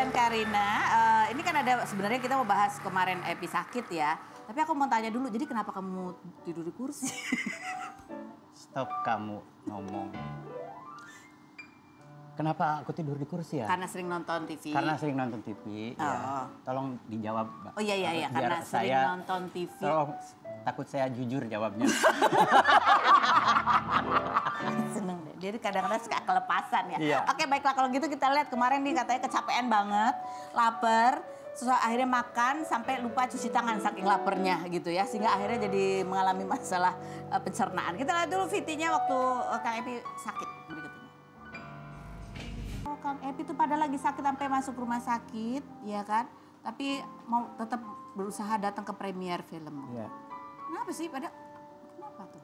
dan Karina. Ini kan ada sebenarnya kita mau bahas kemarin Epi sakit ya. Tapi aku mau tanya dulu, jadi kenapa kamu tidur di kursi? Stop kamu ngomong. Kenapa aku tidur di kursi ya? Karena sering nonton TV. Karena sering nonton TV. Ya. Tolong dijawab, Mbak. Oh iya, karena sering nonton TV. Tolong, takut saya jujur jawabnya. Seneng deh, dia kadang-kadang suka kelepasan ya. Iya. Oke baiklah kalau gitu kita lihat kemarin nih katanya kecapean banget, lapar. Terus akhirnya makan sampai lupa cuci tangan saking lapernya gitu ya. Sehingga akhirnya jadi mengalami masalah pencernaan. Kita lihat dulu VT-nya waktu Kang Epi sakit berikut ini. Oh, Kang Epi tuh pada lagi sakit sampai masuk rumah sakit, ya kan? Tapi mau tetap berusaha datang ke premier film. Iya. Kenapa sih? Kenapa tuh?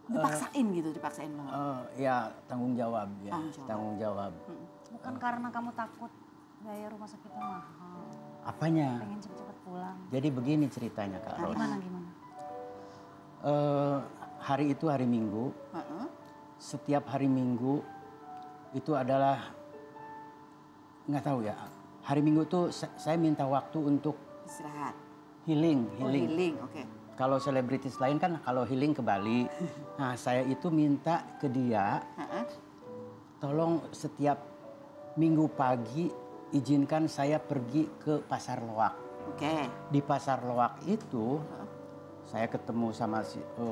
Dipaksain gitu, dipaksain banget. Ya tanggung jawab ya, tanggung jawab. Bukan karena kamu takut biaya rumah sakitnya mahal. Apanya? Pengen cepet-cepet pulang. Jadi begini ceritanya Kak Ros. Gimana? Hari itu hari Minggu. Setiap hari Minggu itu adalah nggak tahu ya. Hari Minggu tuh saya minta waktu untuk Istirahat. healing. Oh, healing, oke. Kalau selebritis lain kan kalau healing ke Bali. Nah saya itu minta ke dia, tolong setiap Minggu pagi izinkan saya pergi ke Pasar Loak. Oke. Di Pasar Loak itu saya ketemu sama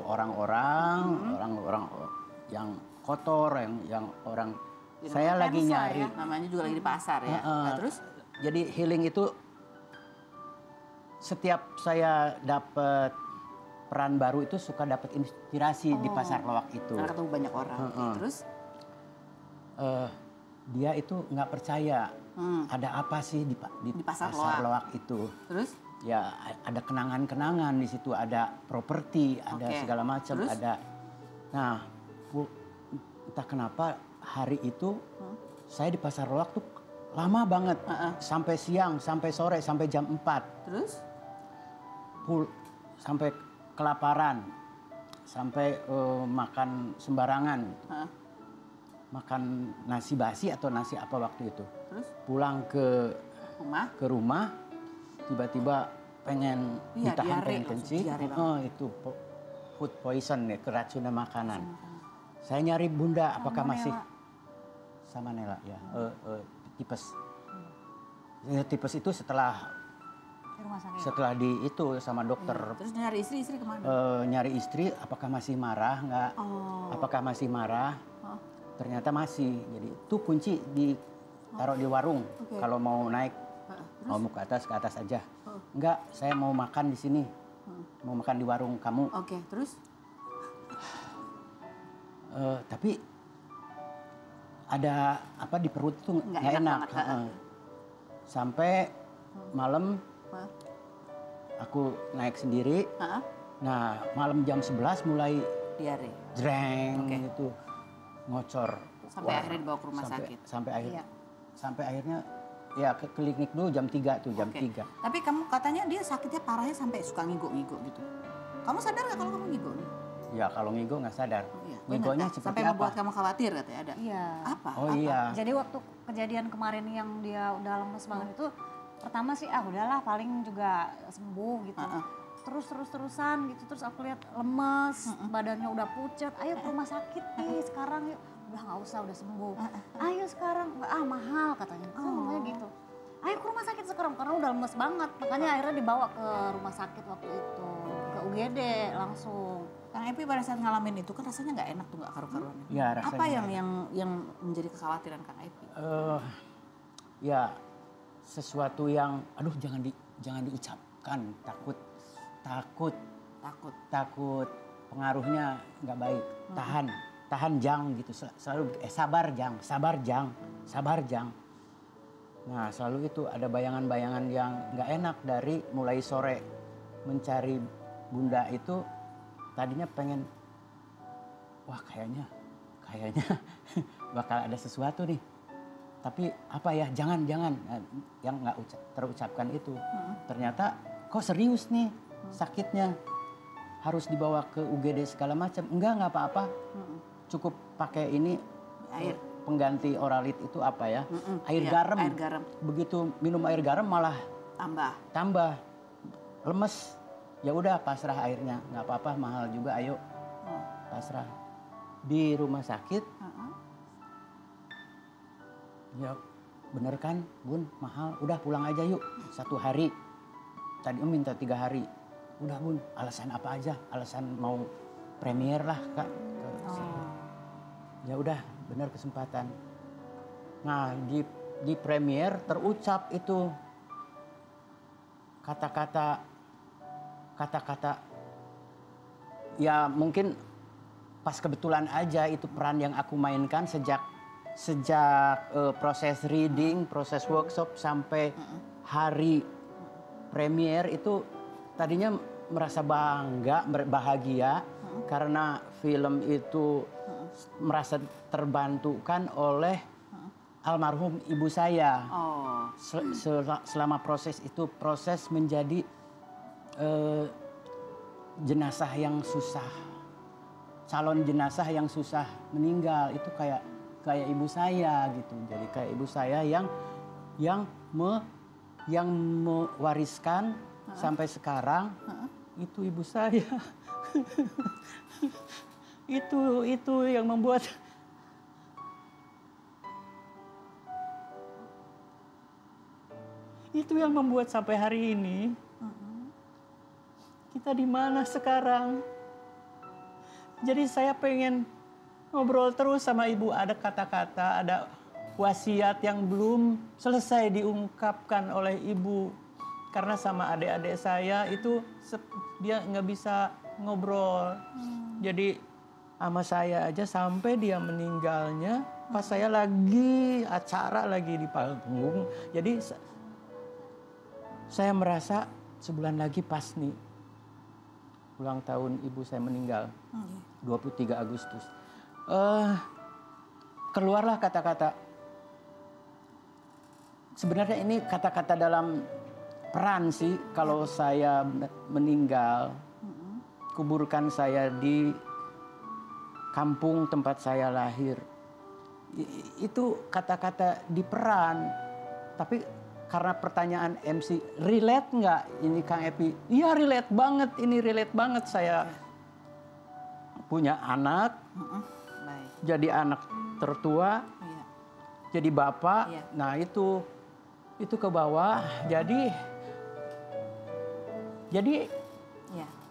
orang-orang yang kotor, yang orang. Saya lagi nyari. Ya, namanya juga lagi di pasar ya. Nah, terus? Jadi healing itu setiap saya dapat peran baru itu suka dapat inspirasi di Pasar Loak itu. Karena ketemu banyak orang. Terus? Dia itu nggak percaya ada apa sih di Pasar Loak itu. Terus? Ya ada kenangan-kenangan di situ, ada properti, ada segala macam, ada. Nah, entah kenapa hari itu saya di Pasar Loak tuh lama banget, sampai siang, sampai sore, sampai jam 4. Terus? Sampai kelaparan, sampai makan sembarangan. Makan nasi basi atau nasi apa waktu itu. Terus? Pulang ke rumah, tiba-tiba pengen ditahan, pengen kencing. Itu food poison ya, keracunan makanan. Saya nyari Bunda, apakah masih sama Nela ya, tipes. Tipes itu setelah itu sama dokter. Terus nyari istri kemana? Nyari istri, apakah masih marah nggak? Apakah masih marah? Ternyata masih. Jadi itu kunci ditaruh di warung. Kalau mau naik, mau ke atas aja. Enggak, saya mau makan di sini. Mau makan di warung kamu. Oke, terus? Tapi ada apa di perut tuh nggak enak. Sampai malam aku naik sendiri. Nah malam jam 11 mulai diare. Jreng gitu. Ngocor. Sampai akhirnya dibawa ke rumah sakit. Sampai akhirnya ya ke klinik dulu jam 3 tuh, jam 3. Tapi kamu katanya dia sakitnya parahnya sampai suka ngigo-ngigo gitu. Kamu sadar gak kalau kamu ngigo? Ya kalau ngigo nggak sadar. Ngigonya seperti sampai apa? membuat kamu khawatir katanya ada. Iya. Apa? Oh iya. Jadi waktu kejadian kemarin yang dia udah lemes banget itu, pertama sih udahlah paling juga sembuh gitu. Terus-terusan gitu, terus aku lihat lemes, badannya udah pucat. Ayo ke rumah sakit nih sekarang yuk. Udah nggak usah, udah sembuh. Ayo sekarang, mahal katanya. Ngomongnya gitu. Ayo ke rumah sakit sekarang karena udah lemes banget. Makanya akhirnya dibawa ke rumah sakit waktu itu, ke UGD langsung. Kang Epi pada saat ngalamin itu kan rasanya nggak enak tuh, nggak karu-karuannya. Ya, rasanya apa yang menjadi kekhawatiran Kang Epi? Ya sesuatu yang, aduh jangan diucapkan, takut pengaruhnya nggak baik. Tahan Jang gitu, selalu sabar Jang. Nah selalu itu ada bayangan-bayangan yang nggak enak dari mulai sore mencari Bunda itu. Tadinya pengen, wah kayaknya bakal ada sesuatu nih. Tapi apa ya, jangan yang nggak terucapkan itu. Ternyata kok serius nih sakitnya, harus dibawa ke UGD segala macam. Enggak apa-apa, cukup pakai ini pengganti oralit itu apa ya? Air iya, garam. air garam. Begitu minum air garam malah tambah lemes. Ya udah pasrah airnya, nggak apa-apa, mahal juga, ayo pasrah. Di rumah sakit, ya bener kan Bun, mahal, udah pulang aja yuk 1 hari. Tadi minta 3 hari, udah Bun, alasan apa aja, alasan mau premier lah Kak. Ya udah, bener kesempatan. Nah di premier terucap itu kata-kata ya mungkin pas kebetulan aja itu peran yang aku mainkan sejak proses reading, proses workshop sampai hari premier itu tadinya merasa bangga, bahagia karena film itu merasa terbantukan oleh almarhum ibu saya. Selama proses itu, proses menjadi jenazah yang susah, calon jenazah yang susah meninggal itu kayak ibu saya gitu. Jadi kayak ibu saya yang mewariskan sampai sekarang itu ibu saya. itu yang membuat sampai hari ini kita di mana sekarang. Jadi saya pengen ngobrol terus sama ibu, ada kata-kata, ada wasiat yang belum selesai diungkapkan oleh ibu. Karena sama adik-adik saya itu dia nggak bisa ngobrol. Jadi sama saya aja sampai dia meninggalnya pas saya lagi acara lagi di panggung. Jadi saya merasa sebulan lagi pas nih ulang tahun ibu saya meninggal, 23 Agustus. Keluarlah kata-kata. Sebenarnya ini kata-kata dalam peran sih. Kalau saya meninggal, kuburkan saya di kampung tempat saya lahir. Itu kata-kata di peran. Tapi karena pertanyaan MC, relate nggak ini Kang Epi? Iya relate banget, ini relate banget. Saya punya anak, jadi anak tertua, jadi bapak. Nah itu ke bawah.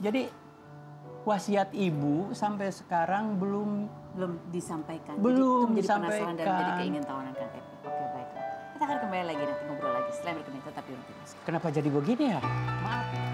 Jadi wasiat ibu sampai sekarang belum disampaikan. Belum jadi itu menjadi disampaikan. penasaran dan menjadi keingintahuan Kang Epi. Oke, baiklah. Kita akan kembali lagi nanti ngobrol lagi setelah berikut ini, tetap di Ruang Publik. Kenapa jadi begini ya? Maaf.